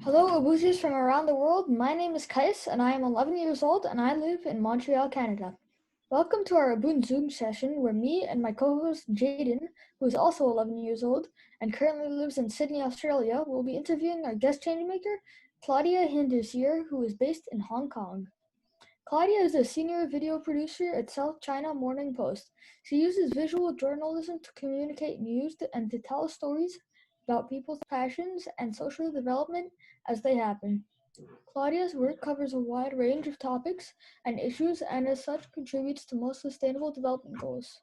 Hello, Obooters from around the world. My name is Kais, and I am 11 years old, and I live in Montreal, Canada. Welcome to our Oboot Zoom session, where me and my co-host Jayden, who is also 11 years old and currently lives in Sydney, Australia, will be interviewing our guest changemaker, Claudia Hinterseer, who is based in Hong Kong. Claudia is a senior video producer at South China Morning Post. She uses visual journalism to communicate news and to tell stories about people's passions and social development as they happen. Claudia's work covers a wide range of topics and issues and as such contributes to most sustainable development goals.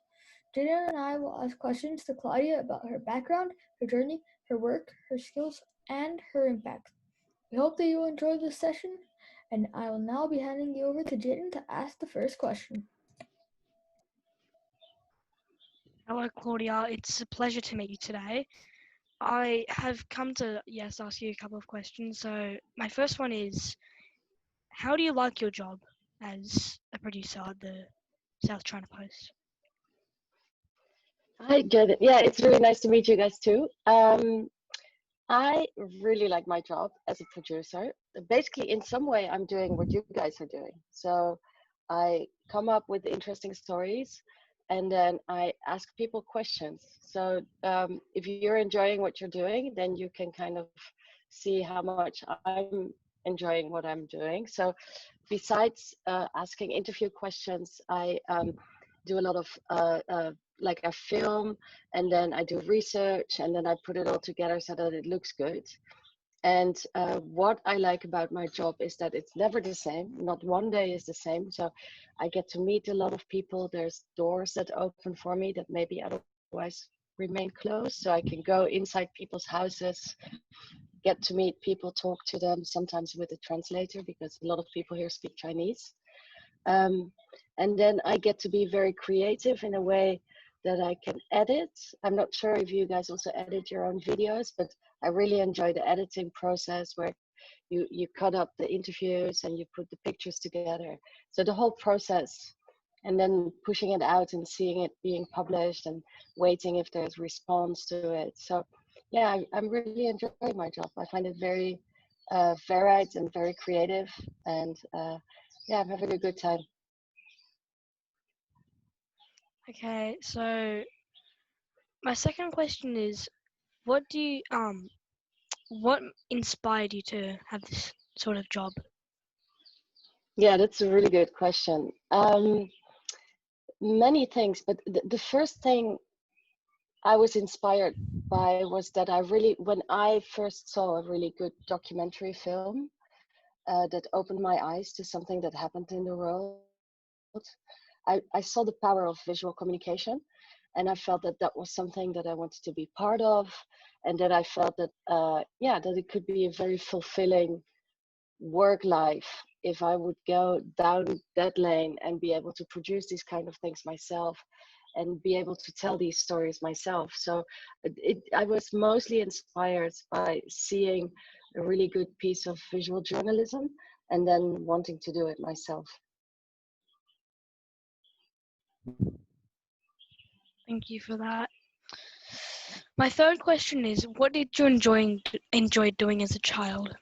Jayden and I will ask questions to Claudia about her background, her journey, her work, her skills, and her impact. We hope that you enjoy this session, and I will now be handing you over to Jayden to ask the first question. Hello, Claudia. It's a pleasure to meet you today. I have come to, ask you a couple of questions. So my first one is, how do you like your job as a producer at the South China Post? Hi, Jayden. Yeah, it's really nice to meet you guys too. I really like my job as a producer. Basically, in some way, I'm doing what you guys are doing. So I come up with interesting stories and then I ask people questions. So if you're enjoying what you're doing, then you can kind of see how much I'm enjoying what I'm doing. So besides asking interview questions, I do a lot of like a film, and then I do research, and then I put it all together so that it looks good. And what I like about my job is that it's never the same. Not one day is the same. So I get to meet a lot of people. There's doors that open for me that maybe otherwise remain closed. So I can go inside people's houses, get to meet people, talk to them, sometimes with a translator because a lot of people here speak Chinese. And then I get to be very creative in a way that I can edit. I'm not sure if you guys also edit your own videos, but I really enjoy the editing process where you cut up the interviews and you put the pictures together. So the whole process, and then pushing it out and seeing it being published and waiting if there's response to it. So yeah, I'm really enjoying my job. I find it very varied and very creative, and yeah, I'm having a good time. Okay, so my second question is, what inspired you to have this sort of job? Yeah, that's a really good question. Many things, but the first thing I was inspired by was that when I first saw a really good documentary film that opened my eyes to something that happened in the world, I saw the power of visual communication, and I felt that that was something that I wanted to be part of, and that I felt that that it could be a very fulfilling work life if I would go down that lane and be able to produce these kind of things myself and be able to tell these stories myself. So I was mostly inspired by seeing a really good piece of visual journalism and then wanting to do it myself. Thank you for that. My third question is, what did you enjoy doing as a child?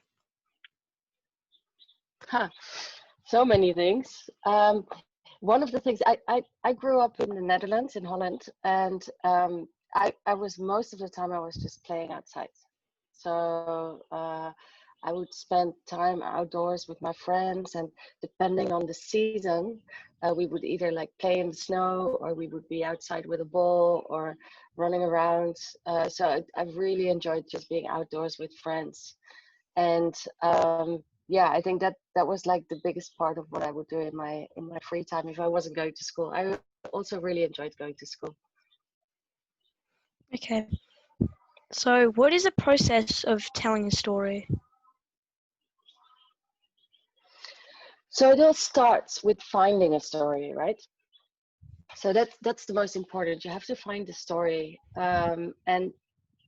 So many things. One of the things I grew up in the Netherlands, in Holland, and I was most of the time I was just playing outside. So I would spend time outdoors with my friends, and depending on the season, we would either like play in the snow, or we would be outside with a ball or running around. So I really enjoyed just being outdoors with friends, and yeah, I think that was like the biggest part of what I would do in my free time if I wasn't going to school. I also really enjoyed going to school. Okay. So what is the process of telling a story? So it all starts with finding a story, right? So that's the most important. You have to find the story, and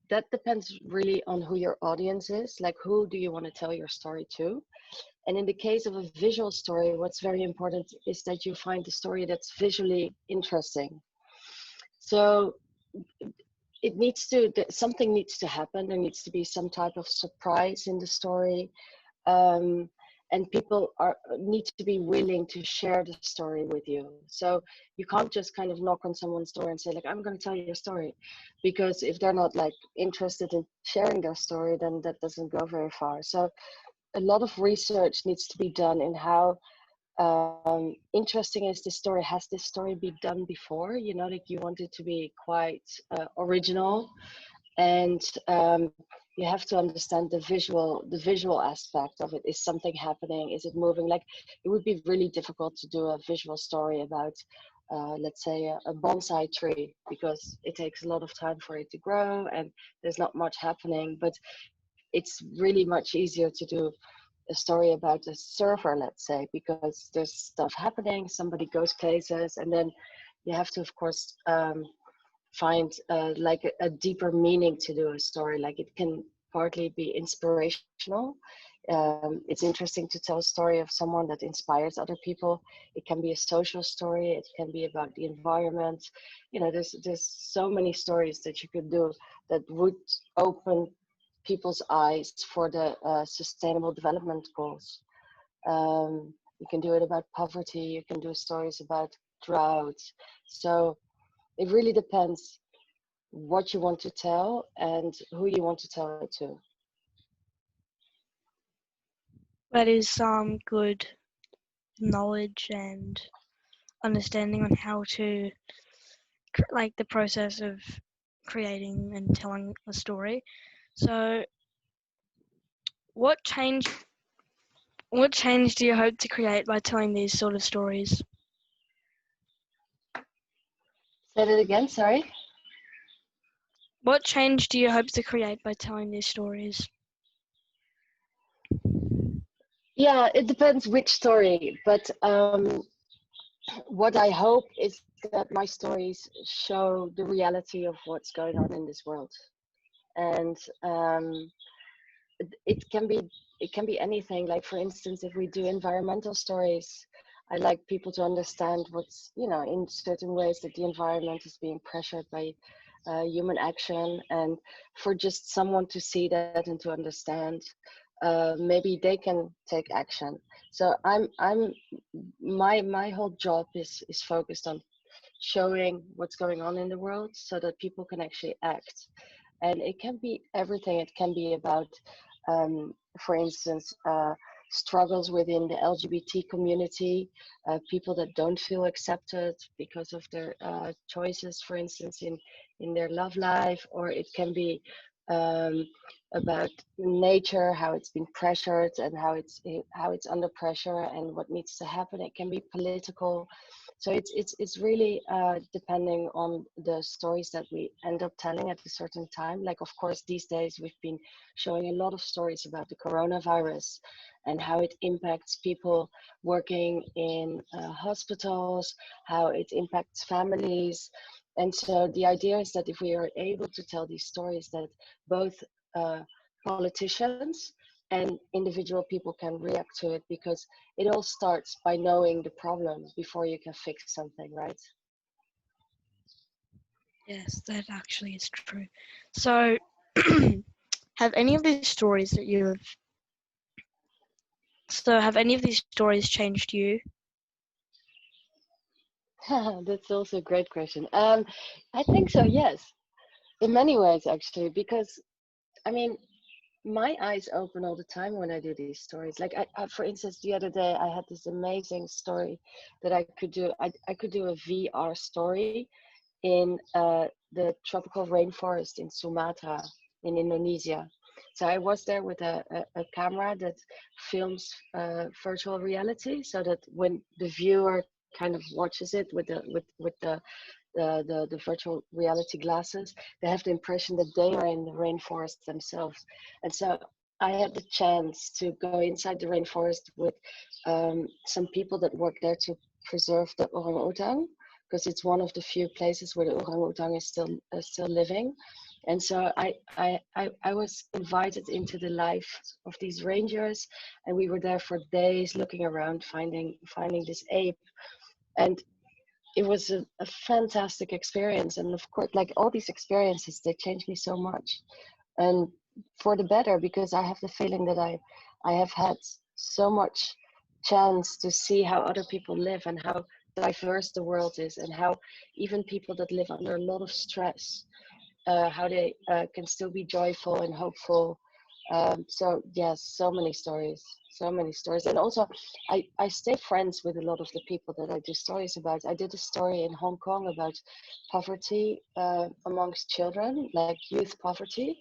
that depends really on who your audience is. Like, who do you want to tell your story to? And in the case of a visual story, what's very important is that you find the story that's visually interesting. So it needs to, something needs to happen. There needs to be some type of surprise in the story. And people need to be willing to share the story with you. So you can't just kind of knock on someone's door and say like, I'm going to tell you a story, because if they're not like interested in sharing their story, then that doesn't go very far. So a lot of research needs to be done in how interesting is this story. Has this story been done before? You know, like you want it to be quite original, and you have to understand the visual aspect of it. Is something happening? Is it moving? Like, it would be really difficult to do a visual story about let's say a bonsai tree, because it takes a lot of time for it to grow and there's not much happening. But it's really much easier to do a story about a surfer, let's say, because there's stuff happening, somebody goes places, and then you have to, of course, find like a deeper meaning to do a story. Like, it can partly be inspirational. It's interesting to tell a story of someone that inspires other people. It can be a social story. It can be about the environment. You know, there's so many stories that you could do that would open people's eyes for the sustainable development goals. You can do it about poverty. You can do stories about drought. So it really depends what you want to tell and who you want to tell it to. That is some good knowledge and understanding on how to, like, the process of creating and telling a story. So, what change do you hope to create by telling these sort of stories? Say that again, sorry. What change do you hope to create by telling these stories? Yeah, it depends which story, but what I hope is that my stories show the reality of what's going on in this world. And it can be anything. Like, for instance, if we do environmental stories, I like people to understand what's, you know, in certain ways that the environment is being pressured by human action, and for just someone to see that and to understand, maybe they can take action. So my whole job is focused on showing what's going on in the world so that people can actually act. And it can be everything. It can be about, for instance, struggles within the LGBT community, people that don't feel accepted because of their choices, for instance, in their love life. Or it can be about nature, how it's been pressured and how it's under pressure and what needs to happen. It can be political. So it's really depending on the stories that we end up telling at a certain time. Like, of course, these days we've been showing a lot of stories about the coronavirus and how it impacts people working in hospitals, how it impacts families. And so the idea is that if we are able to tell these stories, that both politicians and individual people can react to it, because it all starts by knowing the problem before you can fix something, right? Yes, that actually is true. So, have any of these stories changed you? That's also a great question. I think so, yes, in many ways, actually, because I mean, my eyes open all the time when I do these stories. Like, for instance, the other day I had this amazing story that I could do. I could do a VR story in the tropical rainforest in Sumatra in Indonesia. So I was there with a camera that films virtual reality, so that when the viewer kind of watches it with the virtual reality glasses, they have the impression that they are in the rainforest themselves. And so I had the chance to go inside the rainforest with some people that work there to preserve the orangutan, because it's one of the few places where the orangutan is still living. And so I was invited into the life of these rangers, and we were there for days looking around, finding this ape. And it was a fantastic experience. And of course, like all these experiences, they changed me so much, and for the better, because I have the feeling that I have had so much chance to see how other people live and how diverse the world is, and how even people that live under a lot of stress, how they can still be joyful and hopeful. So yes, so many stories. And also I stay friends with a lot of the people that I do stories about. I did a story in Hong Kong about poverty amongst children, like youth poverty.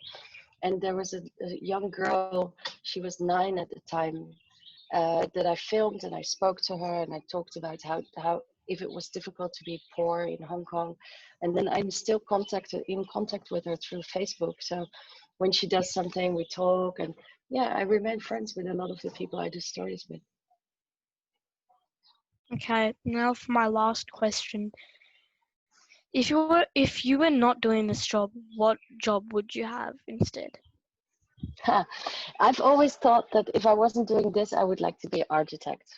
And there was a young girl, she was 9 at the time, that I filmed, and I spoke to her, and I talked about how if it was difficult to be poor in Hong Kong. And then I'm still in contact with her through Facebook. So when she does something, we talk, and yeah, I remain friends with a lot of the people I do stories with. Okay, now for my last question. If you were not doing this job, what job would you have instead? I've always thought that if I wasn't doing this, I would like to be an architect.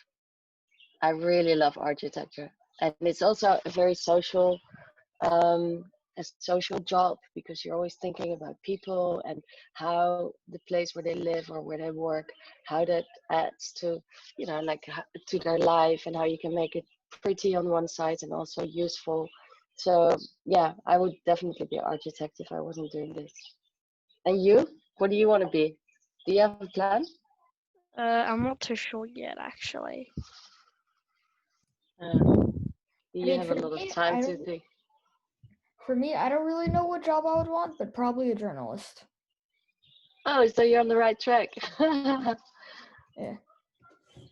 I really love architecture, and it's also a very um, social job, because you're always thinking about people and how the place where they live or where they work, how that adds to, like to their life, and how you can make it pretty on one side and also useful. So yeah, I would definitely be an architect if I wasn't doing this. And you? What do you want to be? Do you have a plan? I'm not too sure yet, actually. Uh, I you mean, have a lot of me, time to think. for me, I don't really know what job I would want, but probably a journalist. Oh, so you're on the right track. Yeah.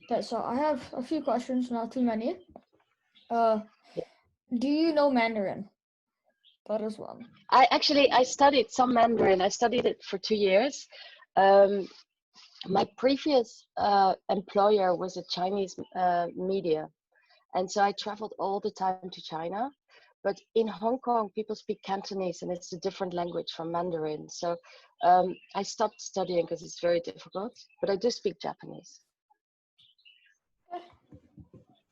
Okay, so I have a few questions, not too many. Uh, do you know Mandarin? That is one. I studied some Mandarin. I studied it for 2 years. Um, my previous employer was a Chinese media, and so I traveled all the time to China. But in Hong Kong, people speak Cantonese, and it's a different language from Mandarin. So I stopped studying because it's very difficult. But I do speak Japanese.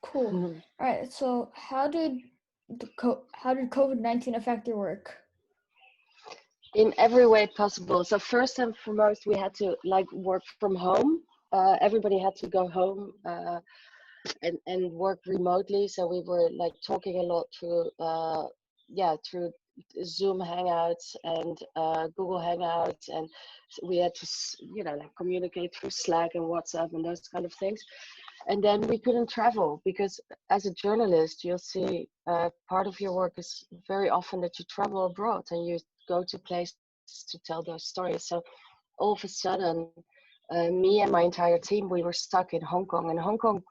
Cool. Mhm. All right. So how did COVID-19 affect your work? In every way possible. So first and foremost, we had to like work from home. Everybody had to go home and work remotely. So we were like talking a lot through through Zoom Hangouts and Google Hangouts, and we had to like communicate through Slack and WhatsApp and those kind of things. And then we couldn't travel, because as a journalist, you'll see part of your work is very often that you travel abroad and you go to places to tell those stories. So all of a sudden, me and my entire team, we were stuck in Hong Kong. And Hong Kong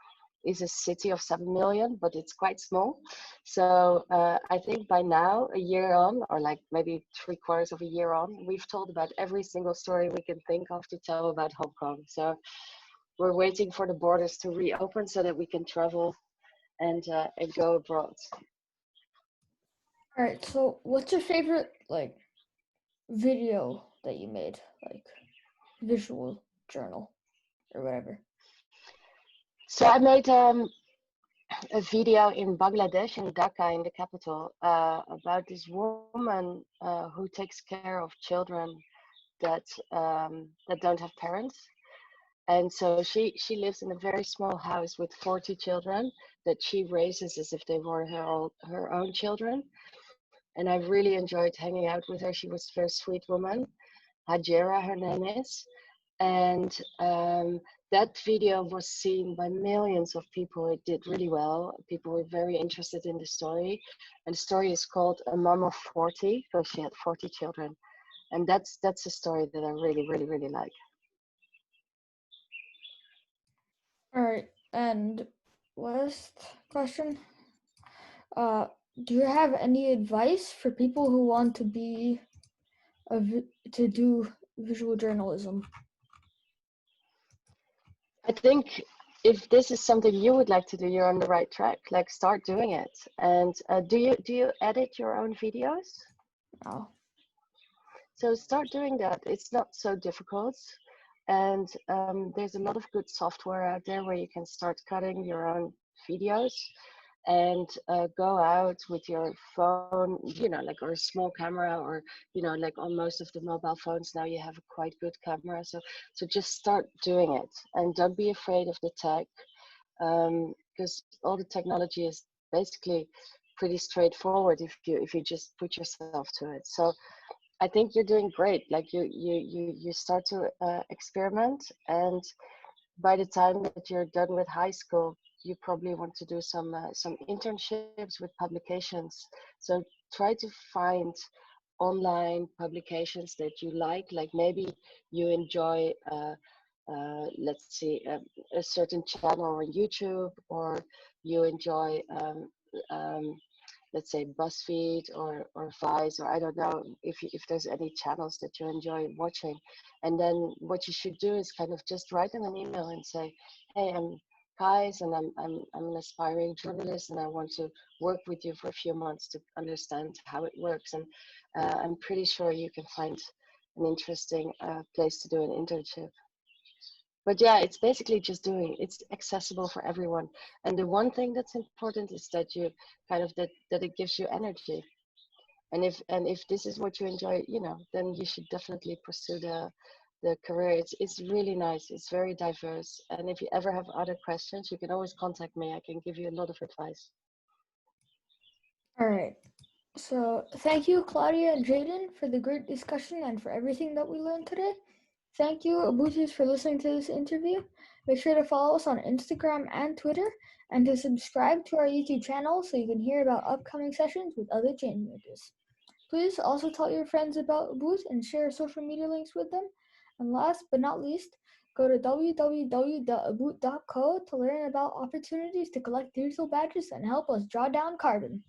is a city of 7 million, but it's quite small. So I think by now, a year on, or like maybe 3/4 of a year on, we've told about every single story we can think of to tell about Hong Kong. So we're waiting for the borders to reopen so that we can travel and go abroad. All right. So what's your favorite like video that you made, like visual journal or whatever? So I made a video in Bangladesh, in Dhaka, in the capital, about this woman who takes care of children that don't have parents. And so she lives in a very small house with 40 children that she raises as if they were her own children. And I really enjoyed hanging out with her. She was a very sweet woman. Hajira, her name is. And that video was seen by millions of people. It did really well. People were very interested in the story. And the story is called A Mom of 40, because she had 40 children. And that's a story that I really, really, really like. All right. And last question. Uh, do you have any advice for people who want to be to do visual journalism? I think if this is something you would like to do, you're on the right track. Like, start doing it. And do you edit your own videos? No. So start doing that. It's not so difficult. And there's a lot of good software out there where you can start cutting your own videos. and go out with your phone, like, or a small camera, or like on most of the mobile phones now you have a quite good camera. So just start doing it, and don't be afraid of the tech, because all the technology is basically pretty straightforward if you just put yourself to it. So I think you're doing great. Like you start to experiment, and by the time that you're done with high school, you probably want to do some internships with publications. So try to find online publications that you like maybe you enjoy, let's see, a certain channel on YouTube, or you enjoy, let's say, BuzzFeed or Vice, or I don't know if there's any channels that you enjoy watching. And then what you should do is kind of just write them an email and say, hey, I'm Kais, and I'm an aspiring journalist, and I want to work with you for a few months to understand how it works. And I'm pretty sure you can find an interesting place to do an internship. But yeah, it's basically just doing, it's accessible for everyone. And the one thing that's important is that you kind of that it gives you energy. And if this is what you enjoy, then you should definitely pursue the career. It's really nice. It's very diverse. And if you ever have other questions, you can always contact me. I can give you a lot of advice. All right. So thank you, Claudia and Jayden, for the great discussion and for everything that we learned today. Thank you, Obootus, for listening to this interview. Make sure to follow us on Instagram and Twitter, and to subscribe to our YouTube channel so you can hear about upcoming sessions with other changemakers. Please also tell your friends about Oboot and share social media links with them. And last but not least, go to www.oboot.co to learn about opportunities to collect digital badges and help us draw down carbon.